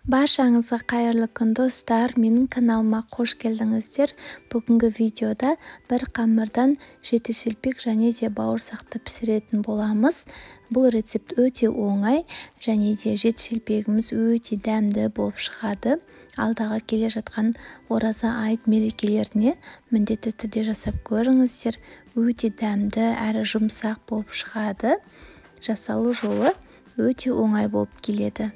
Баршаңызға қайырлы күн достар, менің каналыма қош келдіңіздер. Бүгінгі видеода бір қамырдан жеті-шелпек және де бауырсақты пісіретін боламыз. Бұл рецепт өте оңай және де жеті-шелпегіміз өте дәмді болып шығады. Алдағы келе жатқан ораза айт мерекелеріне міндетті түрде жасап көріңіздер. Өте дәмді әрі жұмсақ болып шығады. Жасалу жолы өте оңай болып келеді.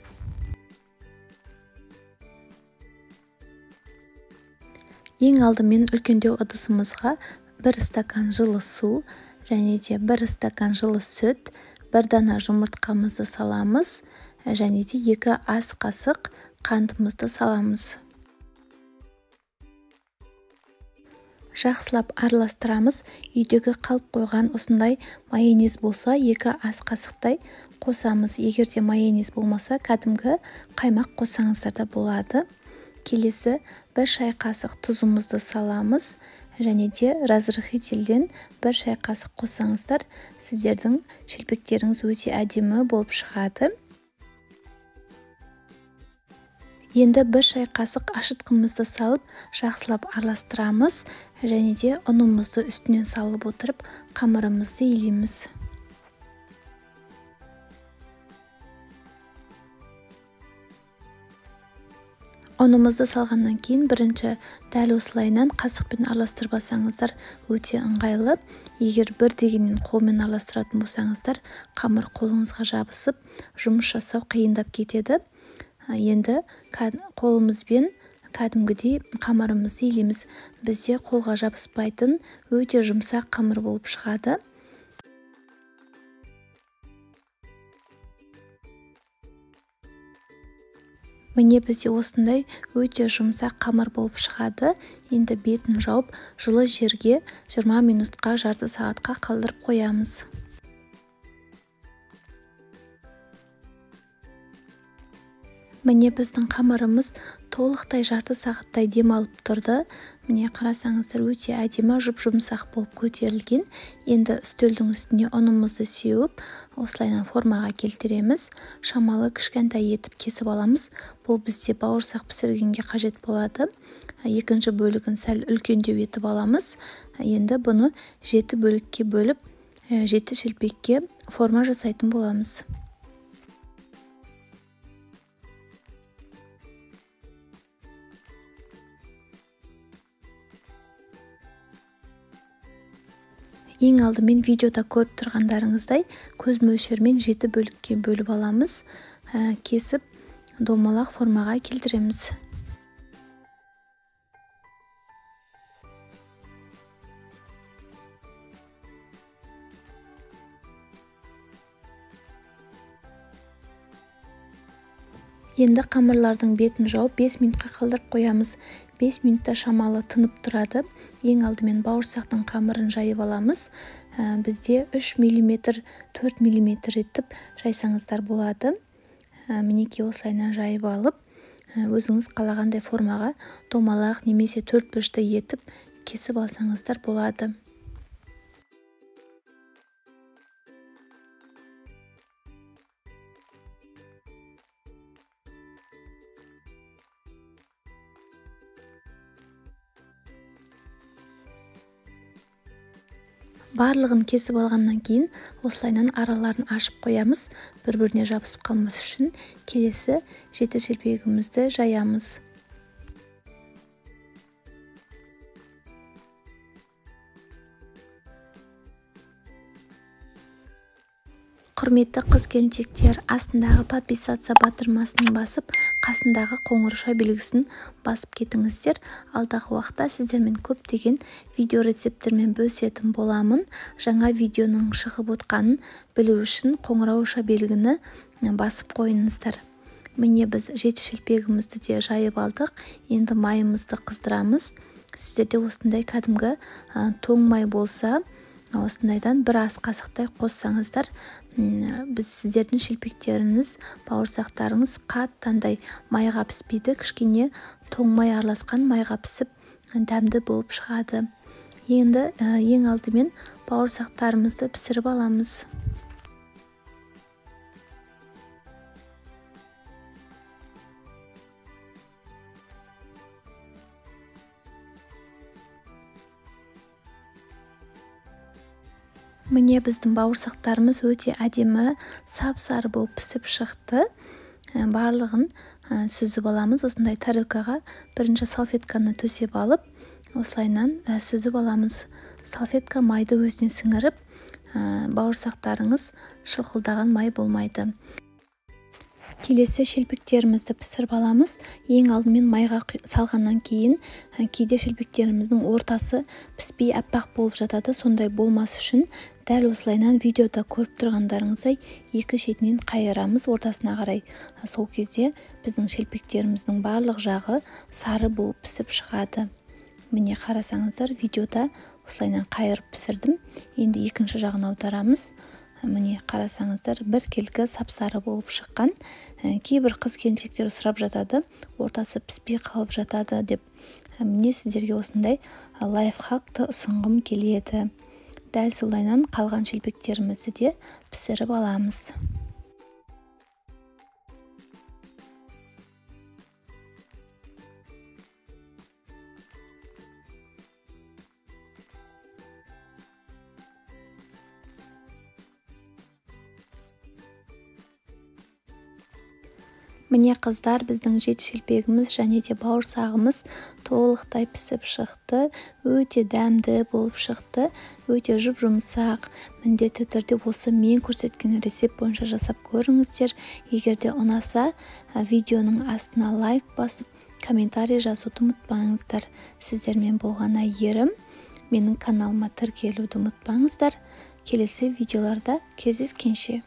Ең алдымен үлкендеу ыдысымызға 1 стакан жылы су және де 1 стакан жылы сүт, 1 дана жұмыртқамызды саламыз және де 2 ас қасық қантымызды саламыз. Жақсылап араластырамыз. Үйдегі қалып қойған осындай майонез болса 2 ас қасықтай қосамыз. Егер де майонез болмаса, кәдімгі қаймақ қоссаңыздар да болады. Келесі 1 шай қасық тұзымызды саламыз және де разрыхителден 1 шай қасық қоссаңыздар, сіздердің шелпектеріңіз өте әдемі болып шығады. Енді 1 шай қасық ашытқымызды салып, жақсылап араластырамыз және де ұнымызды үстінен салып отырып, қамырымызды илейміз. Ұнымызды салғаннан кейін бірінші дәл осылайынан қасықпен араластырбасаңыздар өте ыңғайлы. Егер бір дегеннен қолмен араластыратын болсаңыздар, қамыр қолыңызға жабысып, жұмыс жасау қиындап кетеді. Енді қолымызбен кәдімгідей қамырымызды илейміз. Бізде қолға жабыспайтын өте жұмсақ қамыр болып шығады. Міне бізде осындай өте жұмсақ қамыр болып шығады. Енді бетін жауып, жылы жерге 20 минутқа, жарты сағатқа қалдырып қоямыз. Міне біздің қамырымыз толықтай жарты сағаттай демалып тұрды. Міне қарасаңыздар өте әдемі жұп-жұмсақ болып көтерілген. Енді үстелдің үстіне ұнымызды сеуіп, осылайынан формаға келтіреміз. Шамалы кішкентай етіп кесіп аламыз. Бұл бізде бауырсақ пісіргенге қажет болады. Екінші бөлігін сәл үлкендеу етіп аламыз. Енді бұны 7 бөлікке бөліп, 7 шелпекке форма жасайтын боламыз. Ең алдымен видеода көріп тұрғандарыңыздай көз мөлшермен 7 бөлікке бөліп аламыз. Кесіп домалақ формаға келтіреміз. Енді қамырлардың бетін жауып 5 минутқа қалдырып қоямыз. 5 минутта шамалы тынып тұрады. Ең алдымен бауырсақтың қамырын жайып аламыз. Бізде 3 мм, 4 мм етіп жайсаңыздар болады. Мінекей осылайынан жайып алып, өзіңіз қалағандай формаға домалақ немесе 4 бұрышты етіп кесіп алсаңыздар болады. Барлығын кесіп алғаннан кейін осылайынан араларын ашып қоямыз. Бір-біріне жабысып қалмас үшін келесі 7 шелпегімізді жаямыз. Құрметті қыз-келіншектер, астындағы подписаться батырмасын басып, қасындағы қоңырша белгісін басып кетіңіздер. Алдағы уақытта сіздермен көптеген видео рецепттермен бөлісетін боламын. Жаңа видеоның шығып отқанын білу үшін қоңырауша белгіні басып қойыңыздар. Міне біз 7 шелпегімізді де жайып алдық. Енді майымызды қыздырамыз. Сіздерде осындай кәдімгі тоң май болса, осындайдан 1 ас қасықтай қоссаңыздар, сіздердің шелпектеріңіз, бауырсақтарыңыз қаттандай майға піспейді, кішкене тоң май араласқан майға пісіп дәмді болып шығады. Енді ең алдымен бауырсақтарымызды пісіріп аламыз. Міне біздің бауырсақтарымыз өте әдемі сап-сары болып пісіп шықты. Барлығын сүзіп аламыз. Осындай тарелкаға бірінші салфетканы төсеп алып, осылайынан сүзіп аламыз. Салфетка майды өзіне сіңіріп, бауырсақтарыңыз шылқылдаған май болмайды. Келесі шелпектерімізді пісіріп аламыз. Ең алдымен майға салғаннан кейін кейде шелпектеріміздің ортасы піспей аппақ болып жатады. Сондай болмас үшін дәл осылайынан видеода көріп тұрғандарыңыздай екі шетінен қайырамыз ортасына қарай. Сол кезде біздің шелпектеріміздің барлық жағы сары болып пісіп шығады. Міне қарасаңыздар, видеода осылайынан қайырып пісірдім. Енді екінші жағын аударамыз. Міне қарасаңыздар, бір келкі сап-сары болып шыққан. Кейбір қыз-келіншектер сұрап жатады, ортасы піспей қалып жатады деп. Міне сіздерге осындай лайфхакты ұсынғым келеді. Дәл солайынан қалған шелпектерімізді де пісіріп аламыз. Міне қыздар, біздің жеті шелпегіміз және де бауырсағымыз толықтай пісіп шықты. Өте дәмді болып шықты. Өте жұп-жұмсақ. Міндетті түрде болса мен көрсеткен рецепт бойынша жасап көріңіздер. Егер де ұнаса, видеоның астына лайк басып, комментарий жазуды ұмытпаңыздар. Сіздермен болғана ерім. Менің каналыма тіркелуді ұмытпаңыздар. Келесі видеоларда кездескенше.